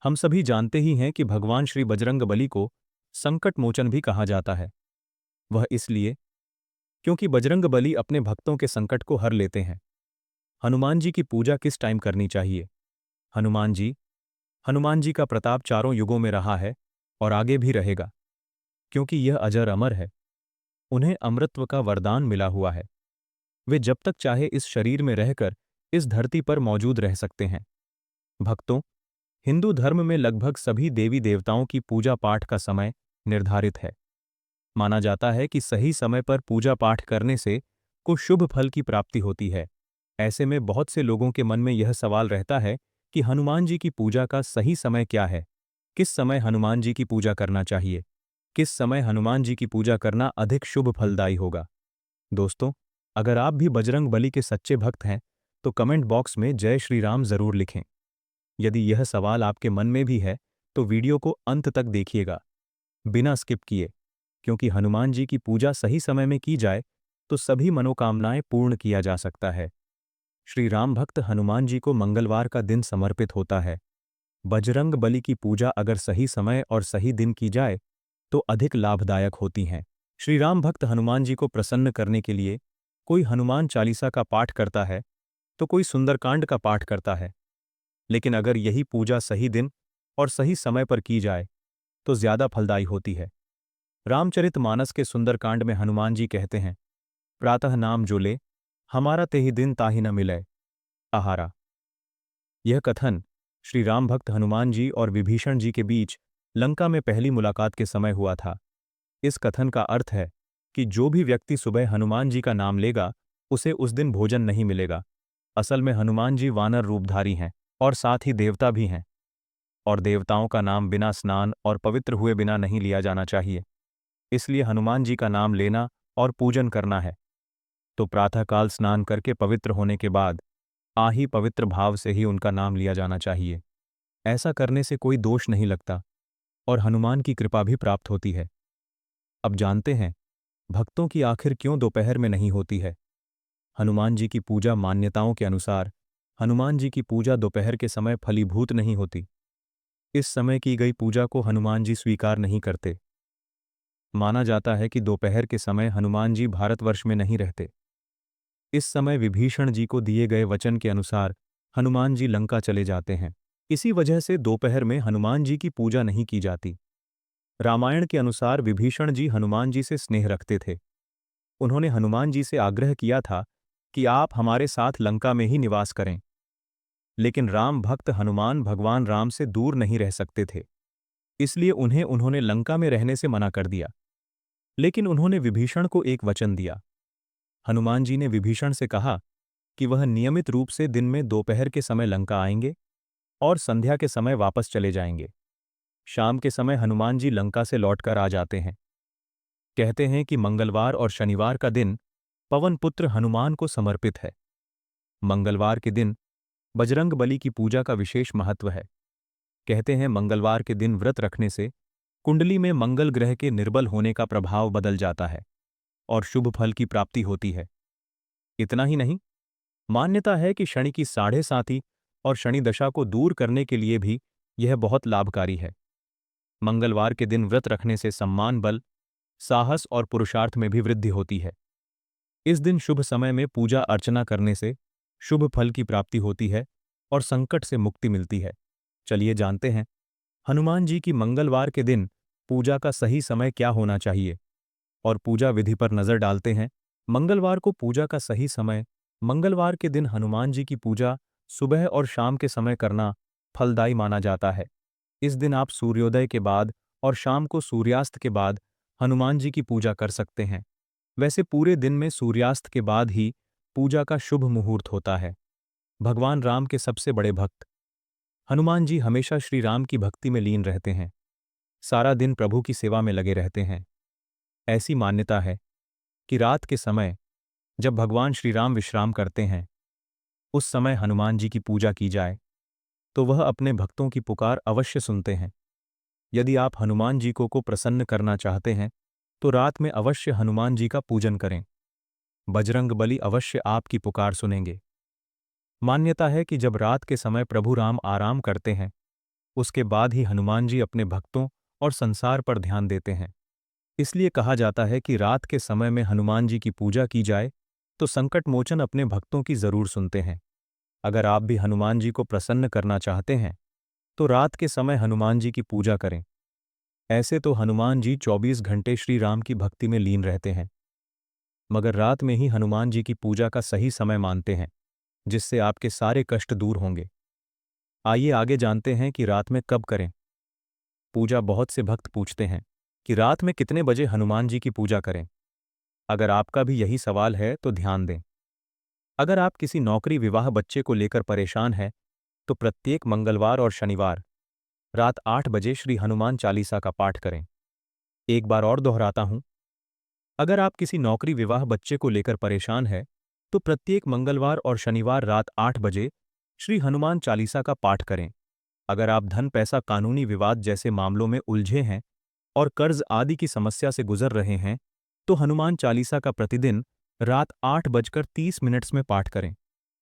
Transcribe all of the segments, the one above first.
हम सभी जानते ही हैं कि भगवान श्री बजरंगबली को संकट मोचन भी कहा जाता है। वह इसलिए क्योंकि बजरंगबली अपने भक्तों के संकट को हर लेते हैं। हनुमान जी की पूजा किस टाइम करनी चाहिए? हनुमान जी का प्रताप चारों युगों में रहा है और आगे भी रहेगा, क्योंकि यह अजर अमर है। उन्हें अमृतत्व का वरदान मिला हुआ है। वे जब तक चाहे इस शरीर में रहकर इस धरती पर मौजूद रह सकते हैं। भक्तों, हिंदू धर्म में लगभग सभी देवी देवताओं की पूजा पाठ का समय निर्धारित है। माना जाता है कि सही समय पर पूजा पाठ करने से को शुभ फल की प्राप्ति होती है। ऐसे में बहुत से लोगों के मन में यह सवाल रहता है कि हनुमान जी की पूजा का सही समय क्या है? किस समय हनुमान जी की पूजा करना चाहिए? किस समय हनुमान जी की पूजा करना अधिक शुभ फलदायी होगा? दोस्तों, अगर आप भी बजरंग बली के सच्चे भक्त हैं, तो कमेंट बॉक्स में जय श्री राम जरूर लिखें। यदि यह सवाल आपके मन में भी है, तो वीडियो को अंत तक देखिएगा, बिना स्किप किए, क्योंकि हनुमान जी की पूजा सही समय में की जाए तो सभी मनोकामनाएं पूर्ण किया जा सकता है। श्री राम भक्त हनुमान जी को मंगलवार का दिन समर्पित होता है। बजरंग बली की पूजा अगर सही समय और सही दिन की जाए तो अधिक लाभदायक होती हैं। श्री राम भक्त हनुमान जी को प्रसन्न करने के लिए कोई हनुमान चालीसा का पाठ करता है, तो कोई सुंदरकांड का पाठ करता है। लेकिन अगर यही पूजा सही दिन और सही समय पर की जाए तो ज्यादा फलदायी होती है। रामचरितमानस के सुंदरकांड में हनुमान जी कहते हैं, प्रातः नाम जो ले, हमारा तेहि दिन ताहि न मिले आहारा। यह कथन श्री राम भक्त हनुमान जी और विभीषण जी के बीच लंका में पहली मुलाकात के समय हुआ था। इस कथन का अर्थ है कि जो भी व्यक्ति सुबह हनुमान जी का नाम लेगा, उसे उस दिन भोजन नहीं मिलेगा। असल में हनुमान जी वानर रूपधारी हैं और साथ ही देवता भी हैं, और देवताओं का नाम बिना स्नान और पवित्र हुए बिना नहीं लिया जाना चाहिए। इसलिए हनुमान जी का नाम लेना और पूजन करना है तो प्रातःकाल स्नान करके पवित्र होने के बाद ही पवित्र भाव से ही उनका नाम लिया जाना चाहिए। ऐसा करने से कोई दोष नहीं लगता और हनुमान की कृपा भी प्राप्त होती है। अब जानते हैं भक्तों की आखिर क्यों दोपहर में नहीं होती है। हनुमान जी की पूजा मान्यताओं के अनुसार हनुमान जी की पूजा दोपहर के समय फलीभूत नहीं होती। इस समय की गई पूजा को हनुमान जी स्वीकार नहीं करते। माना जाता है कि दोपहर के समय हनुमान जी भारतवर्ष में नहीं रहते। इस समय विभीषण जी को दिए गए वचन के अनुसार हनुमान जी लंका चले जाते हैं। इसी वजह से दोपहर में हनुमान जी की पूजा नहीं की जाती। रामायण के अनुसार विभीषण जी हनुमान जी से स्नेह रखते थे। उन्होंने हनुमान जी से आग्रह किया था कि आप हमारे साथ लंका में ही निवास करें। लेकिन राम भक्त हनुमान भगवान राम से दूर नहीं रह सकते थे, इसलिए उन्होंने लंका में रहने से मना कर दिया। लेकिन उन्होंने विभीषण को एक वचन दिया। हनुमान जी ने विभीषण से कहा कि वह नियमित रूप से दिन में दोपहर के समय लंका आएंगे और संध्या के समय वापस चले जाएंगे। शाम के समय हनुमान जी लंका से लौटकर आ जाते हैं। कहते हैं कि मंगलवार और शनिवार का दिन पवन पुत्र हनुमान को समर्पित है। मंगलवार के दिन बजरंग बली की पूजा का विशेष महत्व है। कहते हैं मंगलवार के दिन व्रत रखने से कुंडली में मंगल ग्रह के निर्बल होने का प्रभाव बदल जाता है और शुभ फल की प्राप्ति होती है। इतना ही नहीं, मान्यता है कि शनि की साढ़े साती और शनि दशा को दूर करने के लिए भी यह बहुत लाभकारी है। मंगलवार के दिन व्रत रखने से सम्मान बल, साहस और पुरुषार्थ में भी वृद्धि होती है। इस दिन शुभ समय में पूजा अर्चना करने से शुभ फल की प्राप्ति होती है और संकट से मुक्ति मिलती है। चलिए जानते हैं हनुमान जी की मंगलवार के दिन पूजा का सही समय क्या होना चाहिए और पूजा विधि पर नजर डालते हैं। मंगलवार को पूजा का सही समय। मंगलवार के दिन हनुमान जी की पूजा सुबह और शाम के समय करना फलदायी माना जाता है। इस दिन आप सूर्योदय के बाद और शाम को सूर्यास्त के बाद हनुमान जी की पूजा कर सकते हैं। वैसे पूरे दिन में सूर्यास्त के बाद ही पूजा का शुभ मुहूर्त होता है। भगवान राम के सबसे बड़े भक्त हनुमान जी हमेशा श्री राम की भक्ति में लीन रहते हैं। सारा दिन प्रभु की सेवा में लगे रहते हैं। ऐसी मान्यता है कि रात के समय जब भगवान श्री राम विश्राम करते हैं, उस समय हनुमान जी की पूजा की जाए तो वह अपने भक्तों की पुकार अवश्य सुनते हैं। यदि आप हनुमान जी को प्रसन्न करना चाहते हैं तो रात में अवश्य हनुमान जी का पूजन करें। बजरंग बली अवश्य आपकी पुकार सुनेंगे। मान्यता है कि जब रात के समय प्रभु राम आराम करते हैं उसके बाद ही हनुमान जी अपने भक्तों और संसार पर ध्यान देते हैं। इसलिए कहा जाता है कि रात के समय में हनुमान जी की पूजा की जाए तो संकट मोचन अपने भक्तों की जरूर सुनते हैं। अगर आप भी हनुमान जी को प्रसन्न करना चाहते हैं तो रात के समय हनुमान जी की पूजा करें। ऐसे तो हनुमान जी 24 घंटे श्री राम की भक्ति में लीन रहते हैं, मगर रात में ही हनुमान जी की पूजा का सही समय मानते हैं, जिससे आपके सारे कष्ट दूर होंगे। आइए आगे जानते हैं कि रात में कब करें पूजा। बहुत से भक्त पूछते हैं कि रात में कितने बजे हनुमान जी की पूजा करें। अगर आपका भी यही सवाल है तो ध्यान दें। अगर आप किसी नौकरी, विवाह, बच्चे को लेकर परेशान हैं तो प्रत्येक मंगलवार और शनिवार रात 8 बजे श्री हनुमान चालीसा का पाठ करें। एक बार और दोहराता हूं, अगर आप किसी नौकरी, विवाह, बच्चे को लेकर परेशान है तो प्रत्येक मंगलवार और शनिवार रात 8 बजे श्री हनुमान चालीसा का पाठ करें। अगर आप धन, पैसा, कानूनी विवाद जैसे मामलों में उलझे हैं और कर्ज आदि की समस्या से गुजर रहे हैं तो हनुमान चालीसा का प्रतिदिन रात 8:30 में पाठ करें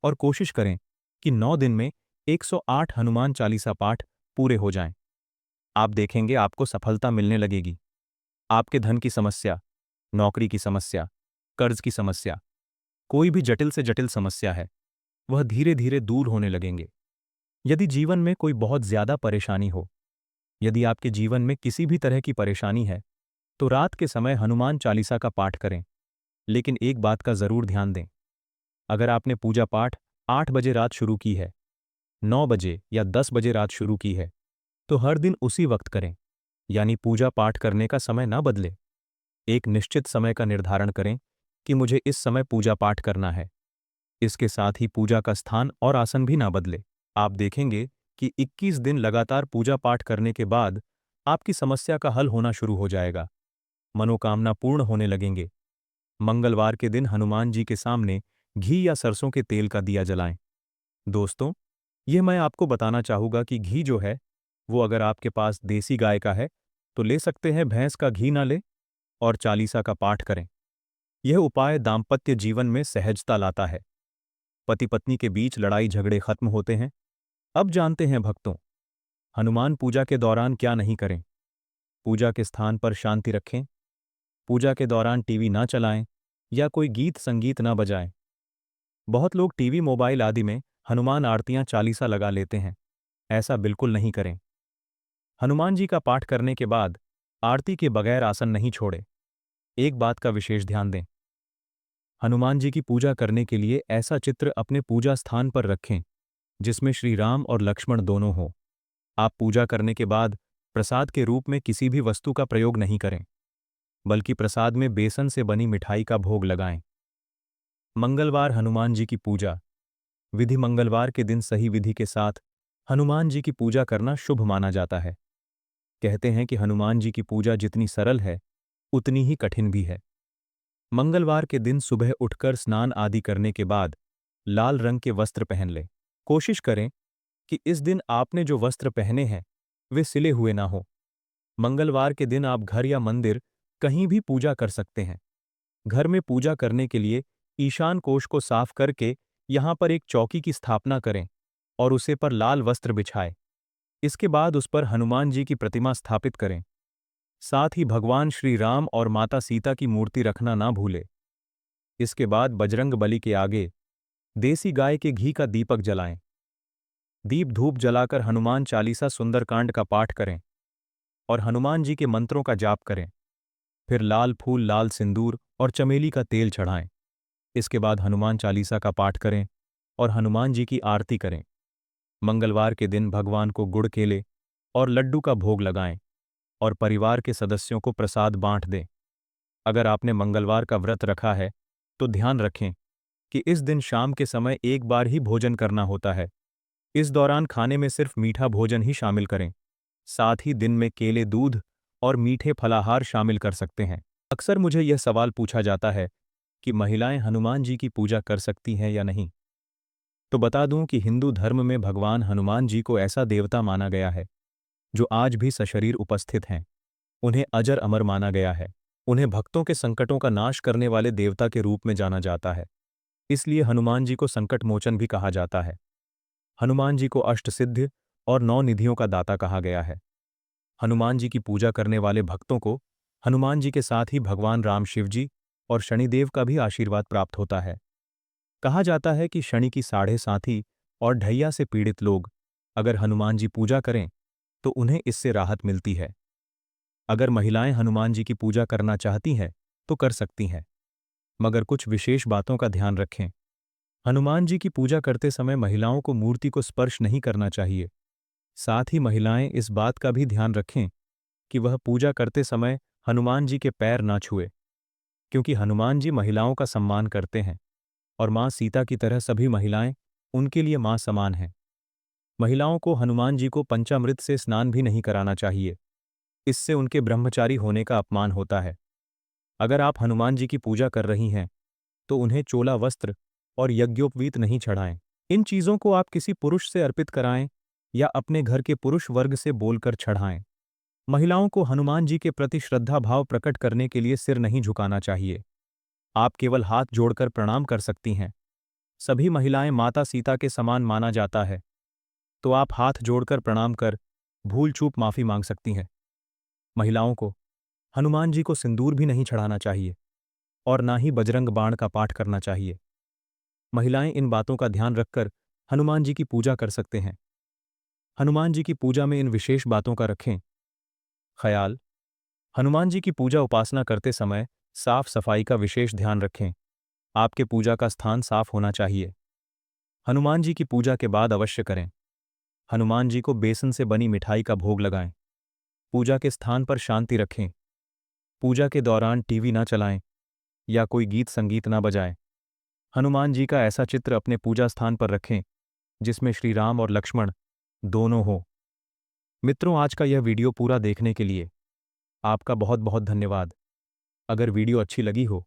और कोशिश करें कि 9 दिन में 108 हनुमान चालीसा पाठ पूरे हो जाएं। आप देखेंगे आपको सफलता मिलने लगेगी। आपके धन की समस्या, नौकरी की समस्या, कर्ज की समस्या, कोई भी जटिल से जटिल समस्या है, वह धीरे धीरे दूर होने लगेंगे। यदि जीवन में कोई बहुत ज्यादा परेशानी हो, यदि आपके जीवन में किसी भी तरह की परेशानी है तो रात के समय हनुमान चालीसा का पाठ करें। लेकिन एक बात का जरूर ध्यान दें, अगर आपने पूजा पाठ 8 बजे रात शुरू की है, 9 बजे या 10 बजे रात शुरू की है तो हर दिन उसी वक्त करें, यानी पूजा पाठ करने का समय ना बदले। एक निश्चित समय का निर्धारण करें कि मुझे इस समय पूजा पाठ करना है। इसके साथ ही पूजा का स्थान और आसन भी ना बदले। आप देखेंगे कि 21 दिन लगातार पूजा पाठ करने के बाद आपकी समस्या का हल होना शुरू हो जाएगा, मनोकामना पूर्ण होने लगेंगे। मंगलवार के दिन हनुमान जी के सामने घी या सरसों के तेल का दिया जलाएं। दोस्तों, यह मैं आपको बताना चाहूंगा कि घी जो है वो अगर आपके पास देसी गाय का है तो ले सकते हैं, भैंस का घी ना ले और चालीसा का पाठ करें। यह उपाय दाम्पत्य जीवन में सहजता लाता है, पति पत्नी के बीच लड़ाई झगड़े खत्म होते हैं। अब जानते हैं भक्तों, हनुमान पूजा के दौरान क्या नहीं करें। पूजा के स्थान पर शांति रखें, पूजा के दौरान टीवी ना चलाएं या कोई गीत संगीत ना बजाएं। बहुत लोग टीवी, मोबाइल आदि में हनुमान आरतियां, चालीसा लगा लेते हैं। ऐसा बिल्कुल नहीं करें। हनुमान जी का पाठ करने के बाद आरती के बगैर आसन नहीं छोड़े। एक बात का विशेष ध्यान दें, हनुमान जी की पूजा करने के लिए ऐसा चित्र अपने पूजा स्थान पर रखें जिसमें श्री राम और लक्ष्मण दोनों हों। आप पूजा करने के बाद प्रसाद के रूप में किसी भी वस्तु का प्रयोग नहीं करें, बल्कि प्रसाद में बेसन से बनी मिठाई का भोग लगाएं। मंगलवार हनुमान जी की पूजा विधि। मंगलवार के दिन सही विधि के साथ हनुमान जी की पूजा करना शुभ माना जाता है। कहते हैं कि हनुमान जी की पूजा जितनी सरल है उतनी ही कठिन भी है। मंगलवार के दिन सुबह उठकर स्नान आदि करने के बाद लाल रंग के वस्त्र पहन लें। कोशिश करें कि इस दिन आपने जो वस्त्र पहने हैं वे सिले हुए ना हो। मंगलवार के दिन आप घर या मंदिर कहीं भी पूजा कर सकते हैं। घर में पूजा करने के लिए ईशान कोष को साफ करके यहां पर एक चौकी की स्थापना करें और उसे पर लाल वस्त्र बिछाएं। इसके बाद उस पर हनुमान जी की प्रतिमा स्थापित करें। साथ ही भगवान श्री राम और माता सीता की मूर्ति रखना ना भूलें। इसके बाद बजरंग बली के आगे देसी गाय के घी का दीपक जलाएं। दीप धूप जलाकर हनुमान चालीसा, सुंदरकांड का पाठ करें और हनुमान जी के मंत्रों का जाप करें। फिर लाल फूल, लाल सिंदूर और चमेली का तेल चढ़ाएं। इसके बाद हनुमान चालीसा का पाठ करें और हनुमान जी की आरती करें। मंगलवार के दिन भगवान को गुड़, केले और लड्डू का भोग लगाएं और परिवार के सदस्यों को प्रसाद बांट दें। अगर आपने मंगलवार का व्रत रखा है तो ध्यान रखें कि इस दिन शाम के समय एक बार ही भोजन करना होता है। इस दौरान खाने में सिर्फ मीठा भोजन ही शामिल करें। साथ ही दिन में केले, दूध और मीठे फलाहार शामिल कर सकते हैं। अक्सर मुझे यह सवाल पूछा जाता है कि महिलाएं हनुमान जी की पूजा कर सकती हैं या नहीं। तो बता दूं कि हिंदू धर्म में भगवान हनुमान जी को ऐसा देवता माना गया है जो आज भी सशरीर उपस्थित हैं। उन्हें अजर अमर माना गया है। उन्हें भक्तों के संकटों का नाश करने वाले देवता के रूप में जाना जाता है। इसलिए हनुमान जी को संकट मोचन भी कहा जाता है। हनुमान जी को अष्टसिद्ध और 9 निधियों का दाता कहा गया है। हनुमान जी की पूजा करने वाले भक्तों को हनुमान जी के साथ ही भगवान राम, शिव जी और शनिदेव का भी आशीर्वाद प्राप्त होता है। कहा जाता है कि शनि की साढ़े साथी और ढैया से पीड़ित लोग अगर हनुमान जी पूजा करें तो उन्हें इससे राहत मिलती है। अगर महिलाएं हनुमान जी की पूजा करना चाहती हैं तो कर सकती हैं, मगर कुछ विशेष बातों का ध्यान रखें। हनुमान जी की पूजा करते समय महिलाओं को मूर्ति को स्पर्श नहीं करना चाहिए। साथ ही महिलाएं इस बात का भी ध्यान रखें कि वह पूजा करते समय हनुमान जी के पैर ना छुए, क्योंकि हनुमान जी महिलाओं का सम्मान करते हैं और मां सीता की तरह सभी महिलाएं उनके लिए मां समान हैं। महिलाओं को हनुमान जी को पंचामृत से स्नान भी नहीं कराना चाहिए। इससे उनके ब्रह्मचारी होने का अपमान होता है। अगर आप हनुमान जी की पूजा कर रही हैं तो उन्हें चोला वस्त्र और यज्ञोपवीत नहीं चढ़ाएं। इन चीजों को आप किसी पुरुष से अर्पित कराएं या अपने घर के पुरुष वर्ग से बोलकर चढ़ाएं। महिलाओं को हनुमान जी के प्रति श्रद्धा भाव प्रकट करने के लिए सिर नहीं झुकाना चाहिए। आप केवल हाथ जोड़कर प्रणाम कर सकती हैं। सभी महिलाएं माता सीता के समान माना जाता है, तो आप हाथ जोड़कर प्रणाम कर भूल चूक माफी मांग सकती हैं। महिलाओं को हनुमान जी को सिंदूर भी नहीं चढ़ाना चाहिए और ना ही बजरंग बाण का पाठ करना चाहिए। महिलाएं इन बातों का ध्यान रखकर हनुमान जी की पूजा कर सकते हैं। हनुमान जी की पूजा में इन विशेष बातों का रखें ख्याल। हनुमान जी की पूजा उपासना करते समय साफ सफाई का विशेष ध्यान रखें। आपके पूजा का स्थान साफ होना चाहिए। हनुमान जी की पूजा के बाद अवश्य करें। हनुमान जी को बेसन से बनी मिठाई का भोग लगाएं। पूजा के स्थान पर शांति रखें। पूजा के दौरान टीवी ना चलाएं या कोई गीत संगीत ना बजाएं। हनुमान जी का ऐसा चित्र अपने पूजा स्थान पर रखें जिसमें श्री राम और लक्ष्मण दोनों हो। मित्रों, आज का यह वीडियो पूरा देखने के लिए आपका बहुत बहुत धन्यवाद। अगर वीडियो अच्छी लगी हो